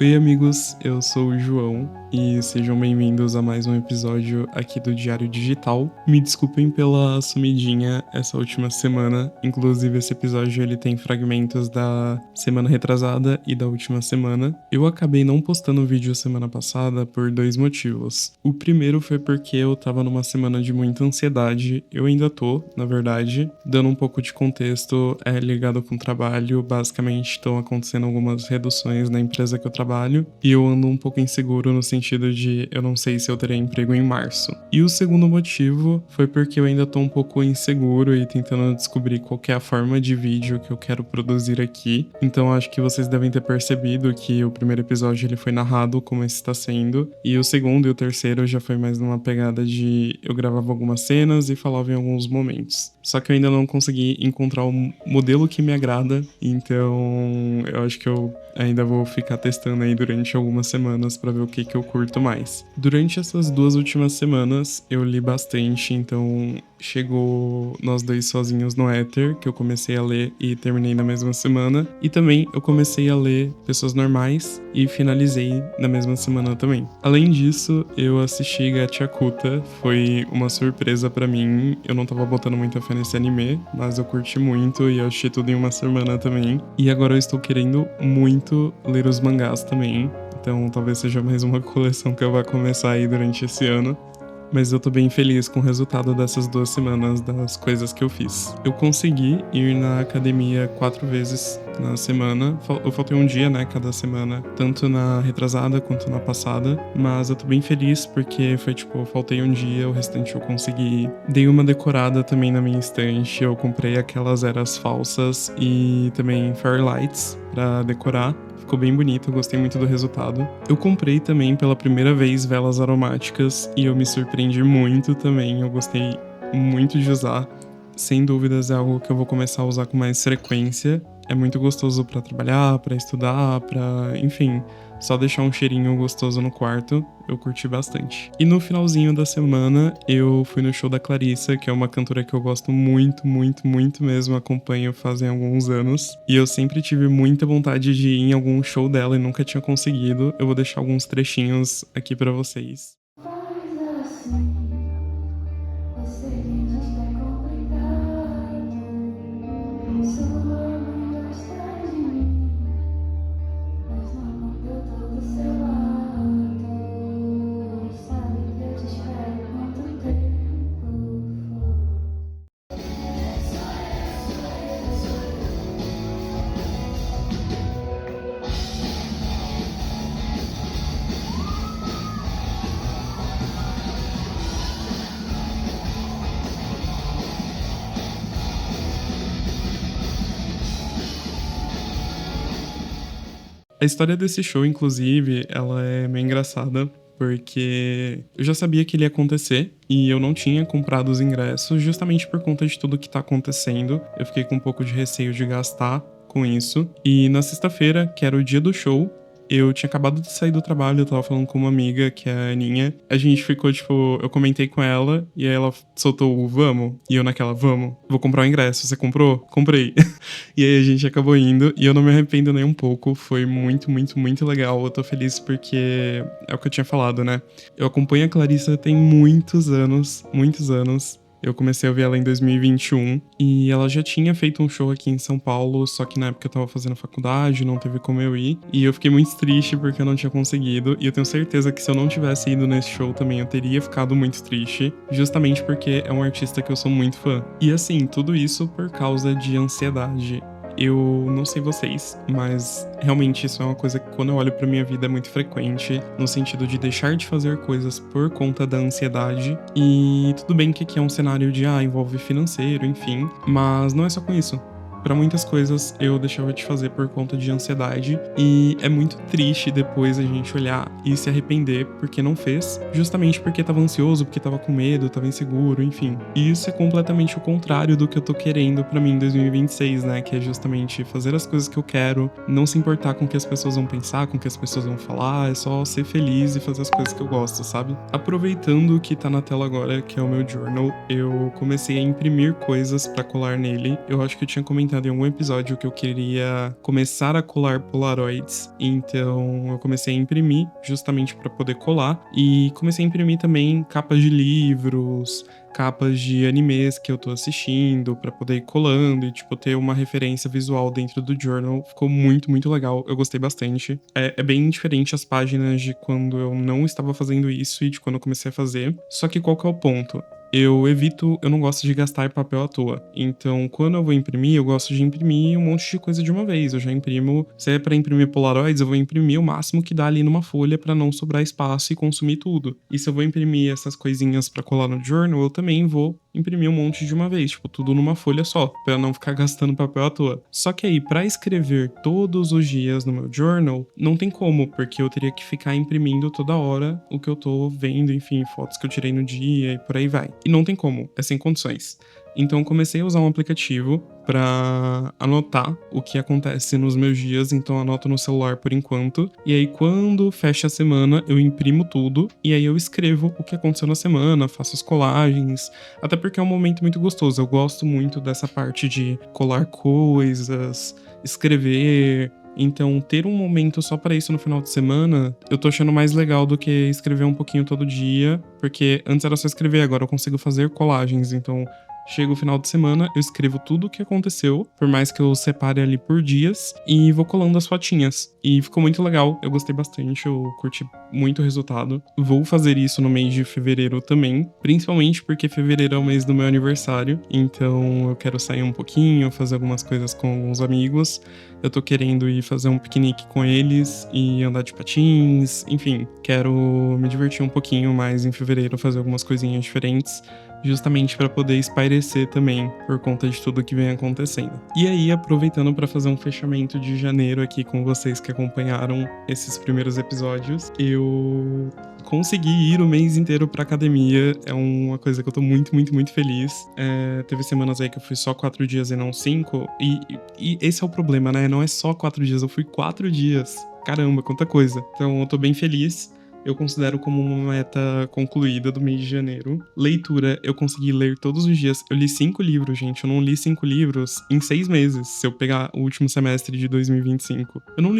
Oi, amigos, eu sou o João e sejam bem-vindos a mais um episódio aqui do Diário Digital. Me desculpem pela sumidinha essa última semana, inclusive esse episódio ele tem fragmentos da semana retrasada e da última semana. Eu acabei não postando vídeo semana passada por dois motivos. O primeiro foi porque eu tava numa semana de muita ansiedade, eu ainda tô, na verdade, dando um pouco de contexto, ligado com o trabalho. Basicamente estão acontecendo algumas reduções na empresa que eu trabalho e eu ando um pouco inseguro no sentido de eu não sei se eu terei emprego em março. E o segundo motivo foi porque eu ainda tô um pouco inseguro e tentando descobrir qual que é a forma de vídeo que eu quero produzir aqui. Então acho que vocês devem ter percebido que o primeiro episódio ele foi narrado como esse está sendo, e o segundo e o terceiro já foi mais numa pegada de eu gravava algumas cenas e falava em alguns momentos. Só que eu ainda não consegui encontrar o modelo que me agrada, então eu acho que eu ainda vou ficar testando aí durante algumas semanas pra ver o que eu curto mais. Durante essas duas últimas semanas eu li bastante, então chegou Nós Dois Sozinhos no Éter, que eu comecei a ler e terminei na mesma semana. E também eu comecei a ler Pessoas Normais e finalizei na mesma semana também. Além disso, eu assisti Gachakuta, foi uma surpresa pra mim. Eu não tava botando muita fé nesse anime, mas eu curti muito e eu assisti tudo em uma semana também. E agora eu estou querendo muito ler os mangás também, então talvez seja mais uma coleção que eu vá começar aí durante esse ano. Mas eu tô bem feliz com o resultado dessas 2 semanas, das coisas que eu fiz. Eu consegui ir na academia 4 vezes na semana. Eu faltei um dia, né, cada semana, tanto na retrasada quanto na passada. Mas eu tô bem feliz porque foi tipo, eu faltei um dia, o restante eu consegui ir. Dei uma decorada também na minha estante. Eu comprei aquelas eras falsas e também Fairlights pra decorar. Ficou bem bonito, eu gostei muito do resultado. Eu comprei também pela primeira vez velas aromáticas e eu me surpreendi muito também. Eu gostei muito de usar. Sem dúvidas é algo que eu vou começar a usar com mais frequência. É muito gostoso pra trabalhar, pra estudar, enfim, só deixar um cheirinho gostoso no quarto. Eu curti bastante. E no finalzinho da semana, eu fui no show da Clarissa, que é uma cantora que eu gosto muito, muito, muito mesmo. Acompanho fazem alguns anos. E eu sempre tive muita vontade de ir em algum show dela e nunca tinha conseguido. Eu vou deixar alguns trechinhos aqui pra vocês. A história desse show, inclusive, ela é meio engraçada, porque eu já sabia que ele ia acontecer e eu não tinha comprado os ingressos justamente por conta de tudo que tá acontecendo. Eu fiquei com um pouco de receio de gastar com isso. E na sexta-feira, que era o dia do show, eu tinha acabado de sair do trabalho, eu tava falando com uma amiga, que é a Aninha. A gente ficou, tipo, eu comentei com ela, e aí ela soltou o vamos, e eu naquela, vamos, vou comprar o ingresso, você comprou? Comprei. E aí a gente acabou indo, e eu não me arrependo nem um pouco, foi muito, muito, muito legal. Eu tô feliz porque é o que eu tinha falado, né? Eu acompanho a Clarissa tem muitos anos, muitos anos. Eu comecei a ver ela em 2021 e ela já tinha feito um show aqui em São Paulo, só que na época eu tava fazendo faculdade, não teve como eu ir. E eu fiquei muito triste porque eu não tinha conseguido. E eu tenho certeza que se eu não tivesse ido nesse show também eu teria ficado muito triste, justamente porque é um artista que eu sou muito fã. E assim, tudo isso por causa de ansiedade. Eu não sei vocês, mas realmente isso é uma coisa que quando eu olho pra minha vida é muito frequente, no sentido de deixar de fazer coisas por conta da ansiedade. E tudo bem que aqui é um cenário de, envolve financeiro, enfim, mas não é só com isso. Pra muitas coisas eu deixava de fazer por conta de ansiedade e é muito triste depois a gente olhar e se arrepender porque não fez, justamente porque tava ansioso, porque tava com medo, tava inseguro, enfim. E isso é completamente o contrário do que eu tô querendo pra mim em 2026, né? Que é justamente fazer as coisas que eu quero, não se importar com o que as pessoas vão pensar, com o que as pessoas vão falar, é só ser feliz e fazer as coisas que eu gosto, sabe? Aproveitando o que tá na tela agora, que é o meu journal, eu comecei a imprimir coisas pra colar nele. Eu acho que eu tinha comentado comentado em algum episódio que eu queria começar a colar Polaroids, então eu comecei a imprimir justamente para poder colar e comecei a imprimir também capas de livros, capas de animes que eu tô assistindo pra poder ir colando e, tipo, ter uma referência visual dentro do journal. Ficou muito, muito legal. Eu gostei bastante. É bem diferente as páginas de quando eu não estava fazendo isso e de quando eu comecei a fazer. Só que qual que é o ponto? Eu não gosto de gastar papel à toa. Então, quando eu vou imprimir, eu gosto de imprimir um monte de coisa de uma vez. Eu já imprimo, se é pra imprimir Polaroids, eu vou imprimir o máximo que dá ali numa folha pra não sobrar espaço e consumir tudo. E se eu vou imprimir essas coisinhas pra colar no journal, eu também vou imprimir um monte de uma vez, tipo, tudo numa folha só, pra não ficar gastando papel à toa. Só que aí, pra escrever todos os dias no meu journal, não tem como, porque eu teria que ficar imprimindo toda hora o que eu tô vendo, enfim, fotos que eu tirei no dia e por aí vai. E não tem como, é sem condições. Então eu comecei a usar um aplicativo para anotar o que acontece nos meus dias, então eu anoto no celular por enquanto. E aí quando fecha a semana, eu imprimo tudo e aí eu escrevo o que aconteceu na semana, faço as colagens, até porque é um momento muito gostoso. Eu gosto muito dessa parte de colar coisas, escrever. Então, ter um momento só pra isso no final de semana, eu tô achando mais legal do que escrever um pouquinho todo dia, porque antes era só escrever, agora eu consigo fazer colagens. Então, chega o final de semana, eu escrevo tudo o que aconteceu, por mais que eu separe ali por dias, e vou colando as fotinhas. E ficou muito legal, eu gostei bastante, eu curti muito o resultado. Vou fazer isso no mês de fevereiro também, principalmente porque fevereiro é o mês do meu aniversário, então eu quero sair um pouquinho, fazer algumas coisas com alguns amigos. Eu tô querendo ir fazer um piquenique com eles e andar de patins, enfim, quero me divertir um pouquinho mais em fevereiro, fazer algumas coisinhas diferentes, justamente para poder espairecer também por conta de tudo que vem acontecendo. E aí, aproveitando para fazer um fechamento de janeiro aqui com vocês que acompanharam esses primeiros episódios, eu consegui ir o mês inteiro pra academia, é uma coisa que eu tô muito, muito, muito feliz. Teve semanas aí que eu fui só 4 dias e não 5, e esse é o problema, né? Não é só 4 dias, eu fui 4 dias. Caramba, quanta coisa. Então eu tô bem feliz. Eu considero como uma meta concluída do mês de janeiro. Leitura, eu consegui ler todos os dias. Eu li 5 livros, gente. Eu não li 5 livros em 6 meses, se eu pegar o último semestre de 2025. Eu não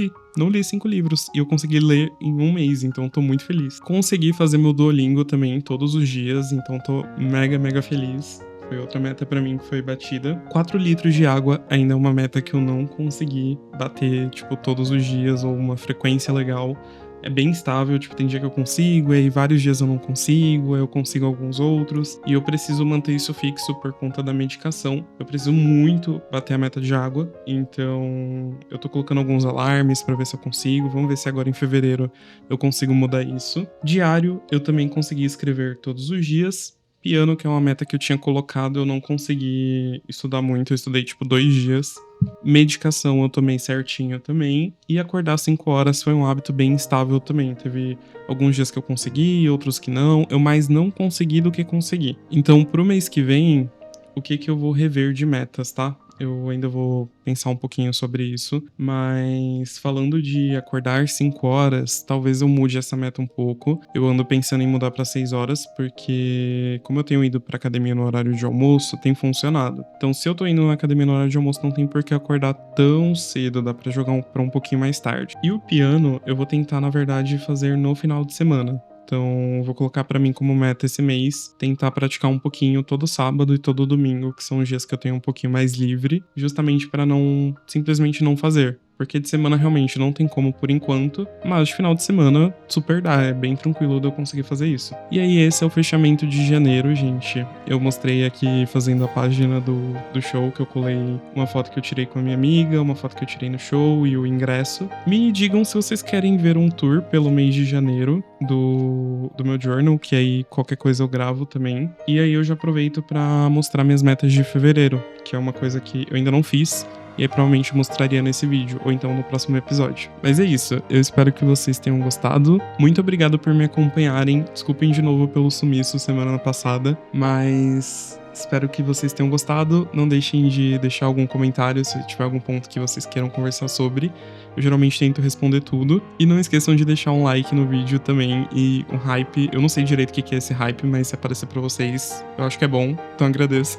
li 5 livros e eu consegui ler em um mês, então eu tô muito feliz. Consegui fazer meu Duolingo também todos os dias, então tô mega, mega feliz. Foi outra meta pra mim que foi batida. 4 litros de água ainda é uma meta que eu não consegui bater, tipo, todos os dias ou uma frequência legal. É bem estável, tipo, tem dia que eu consigo, aí vários dias eu não consigo, aí eu consigo alguns outros, e eu preciso manter isso fixo por conta da medicação. Eu preciso muito bater a meta de água, então eu tô colocando alguns alarmes pra ver se eu consigo. Vamos ver se agora em fevereiro eu consigo mudar isso. Diário, eu também consegui escrever todos os dias. Piano, que é uma meta que eu tinha colocado, eu não consegui estudar muito, eu estudei tipo 2 dias. Medicação eu tomei certinho também. E acordar 5 horas foi um hábito bem instável também. Teve alguns dias que eu consegui, outros que não. Eu mais não consegui do que consegui. Então, pro mês que vem, o que eu vou rever de metas, tá? Eu ainda vou pensar um pouquinho sobre isso, mas falando de acordar 5 horas, talvez eu mude essa meta um pouco. Eu ando pensando em mudar para 6 horas, porque como eu tenho ido pra academia no horário de almoço, tem funcionado. Então, se eu tô indo na academia no horário de almoço, não tem por que acordar tão cedo, dá pra jogar pra um pouquinho mais tarde. E o piano, eu vou tentar, na verdade, fazer no final de semana. Então, vou colocar pra mim como meta esse mês, tentar praticar um pouquinho todo sábado e todo domingo, que são os dias que eu tenho um pouquinho mais livre, justamente pra não simplesmente não fazer. Porque de semana realmente não tem como por enquanto, mas de final de semana super dá, é bem tranquilo de eu conseguir fazer isso. E aí esse é o fechamento de janeiro, gente. Eu mostrei aqui fazendo a página do show, que eu colei uma foto que eu tirei com a minha amiga, uma foto que eu tirei no show e o ingresso. Me digam se vocês querem ver um tour pelo mês de janeiro do meu journal, que aí qualquer coisa eu gravo também. E aí eu já aproveito pra mostrar minhas metas de fevereiro, que é uma coisa que eu ainda não fiz. E aí provavelmente mostraria nesse vídeo, ou então no próximo episódio. Mas é isso, eu espero que vocês tenham gostado. Muito obrigado por me acompanharem. Desculpem de novo pelo sumiço semana passada, mas espero que vocês tenham gostado. Não deixem de deixar algum comentário se tiver algum ponto que vocês queiram conversar sobre. Eu geralmente tento responder tudo. E não esqueçam de deixar um like no vídeo também e um hype. Eu não sei direito o que é esse hype, mas se aparecer pra vocês, eu acho que é bom, então agradeço.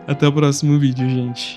Até o próximo vídeo, gente.